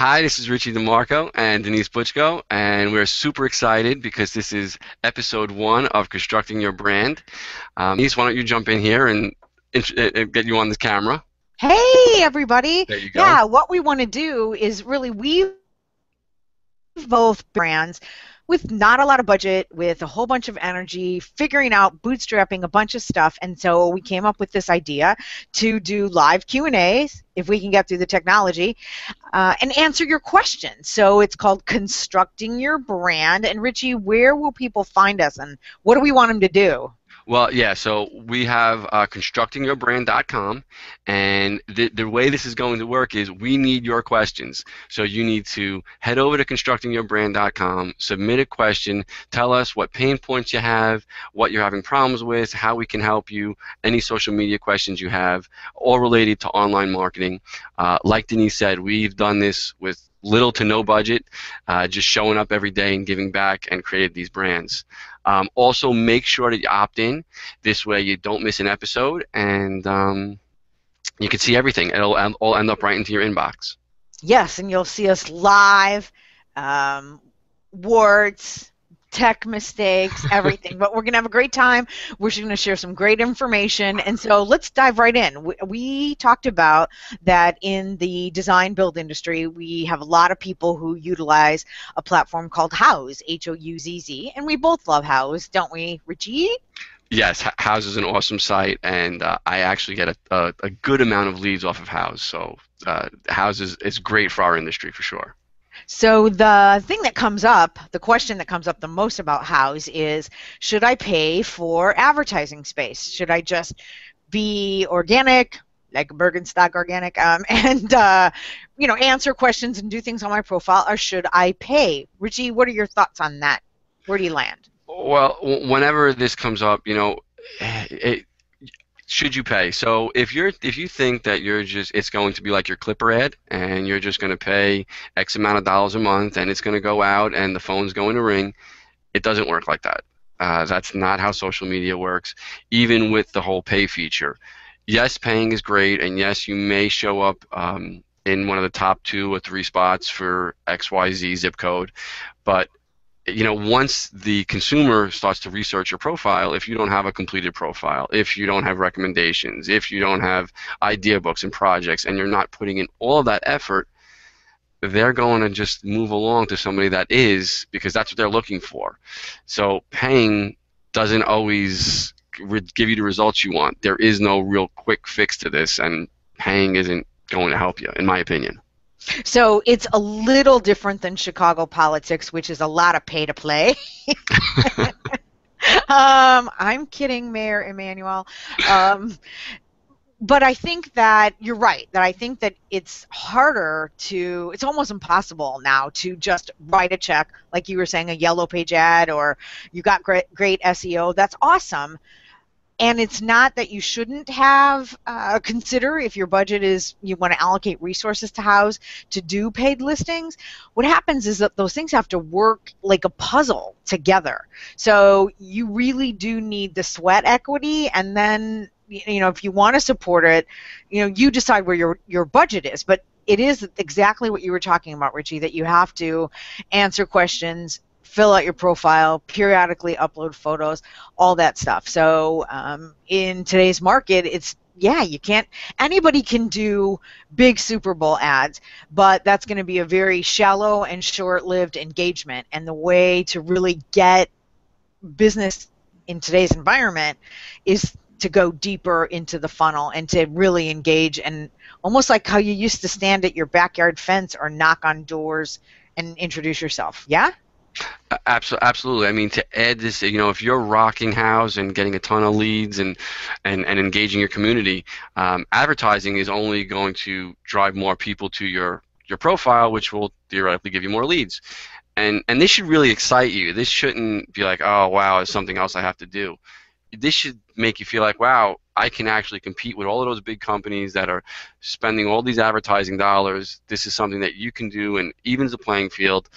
Hi, this is Richie DeMarco and Denise Butchko, and we're super excited because this is episode 1 of Constructing Your Brand. Denise, why don't you jump in here and get you on the camera? Hey, everybody. There you go. Yeah, what we want to do is really weave both brands with not a lot of budget, with a whole bunch of energy, figuring out bootstrapping a bunch of stuff. And so we came up with this idea to do live Q&As, if we can get through the technology, and answer your questions. So it's called Constructing Your Brand. And Richie, where will people find us, and what do we want them to do? Well, yeah, so we have constructingyourbrand.com, and the way this is going to work is we need your questions. So you need to head over to constructingyourbrand.com, submit a question, tell us what pain points you have, what you're having problems with, how we can help you, any social media questions you have, all related to online marketing. Like Denise said, we've done this with little to no budget, just showing up every day and giving back and created these brands. Also, make sure that you opt in. This way you don't miss an episode, and you can see everything. It'll all end up right into your inbox. Yes, and you'll see us live, um, warts, tech mistakes, everything. But we're going to have a great time. We're going to share some great information. And so let's dive right in. We talked about that in the design build industry, we have a lot of people who utilize a platform called Houzz, Houzz, and we both love Houzz, don't we, Richie? Yes, Houzz is an awesome site, and I actually get a good amount of leads off of Houzz. So Houzz is great for our industry for sure. So the thing that comes up, the question that comes up the most about Houzz is, should I pay for advertising space? Should I just be organic, like Bergenstock organic, and answer questions and do things on my profile, or should I pay? Richie, what are your thoughts on that? Where do you land? Well, whenever this comes up, should you pay? So if you think that it's going to be like your Clipper ad, and you're just going to pay X amount of dollars a month, and it's going to go out, and the phone's going to ring, it doesn't work like that. That's not how social media works, even with the whole pay feature. Yes, paying is great, and yes, you may show up in one of the top 2 or 3 spots for XYZ zip code, but once the consumer starts to research your profile, if you don't have a completed profile, if you don't have recommendations, if you don't have idea books and projects, and you're not putting in all of that effort, they're going to just move along to somebody that is, because that's what they're looking for. So paying doesn't always give you the results you want. There is no real quick fix to this, and paying isn't going to help you, in my opinion. So it's a little different than Chicago politics, which is a lot of pay to play. I'm kidding, Mayor Emanuel. But I think that you're right, that I think that it's it's almost impossible now to just write a check, like you were saying, a yellow page ad, or you got great SEO. That's awesome. And it's not that you shouldn't have consider, if your budget is, you want to allocate resources to Houzz to do paid listings. What happens is that those things have to work like a puzzle together. So you really do need the sweat equity, and then if you want to support it, you decide where your budget is. But it is exactly what you were talking about, Richie, that you have to answer questions, fill out your profile, periodically upload photos, all that stuff. So in today's market, anybody can do big Super Bowl ads, but that's going to be a very shallow and short-lived engagement. And the way to really get business in today's environment is to go deeper into the funnel and to really engage, and almost like how you used to stand at your backyard fence or knock on doors and introduce yourself. Yeah? Absolutely. I mean, to add this, if you're rocking Houzz and getting a ton of leads and engaging your community, advertising is only going to drive more people to your profile, which will theoretically give you more leads. And this should really excite you. This shouldn't be like, oh, wow, there's something else I have to do. This should make you feel like, wow, I can actually compete with all of those big companies that are spending all these advertising dollars. This is something that you can do and evens the playing field.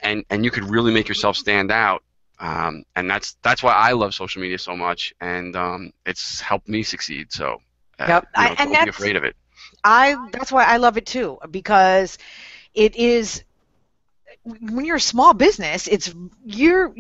And you could really make yourself stand out, and that's why I love social media so much, and it's helped me succeed. So, Yep. don't be afraid of it. That's why I love it too, because it is when you're a small business, it's you're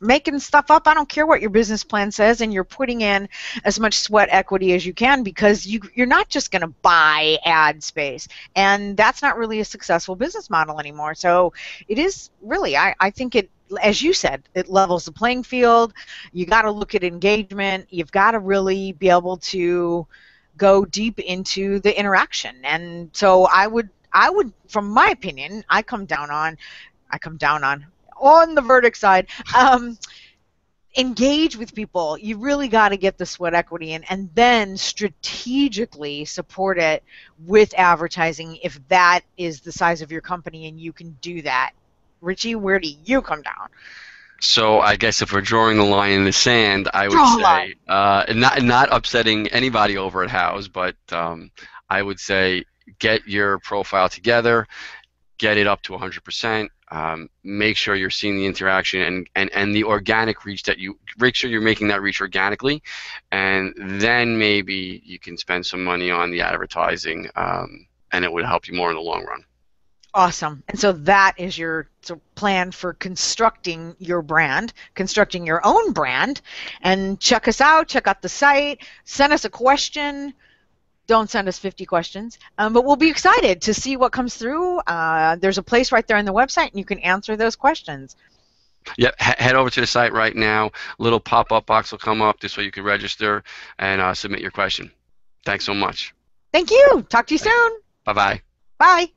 making stuff up. I don't care what your business plan says, and you're putting in as much sweat equity as you can because you're not just going to buy ad space, and that's not really a successful business model anymore. So it is really, I think it, as you said, it levels the playing field. You got to look at engagement. You've got to really be able to go deep into the interaction. And so I would, from my opinion, I come down on the verdict side. Engage with people. You really got to get the sweat equity in, and then strategically support it with advertising if that is the size of your company and you can do that. Richie, where do you come down? So I guess if we're drawing the line in the sand, I would Draw a line. say not upsetting anybody over at Houzz, but I would say get your profile together, get it up to 100%. Make sure you're seeing the interaction and the organic reach that you make sure you're making that reach organically, and then maybe you can spend some money on the advertising, and it would help you more in the long run. Awesome. And so that is your plan for constructing your brand, constructing your own brand. And check us out, check out the site, send us a question. Don't send us 50 questions, but we'll be excited to see what comes through. There's a place right there on the website, and you can answer those questions. Yep, head over to the site right now. Little pop-up box will come up this way you can register and submit your question. Thanks so much. Thank you. Talk to you soon. Bye-bye. Bye.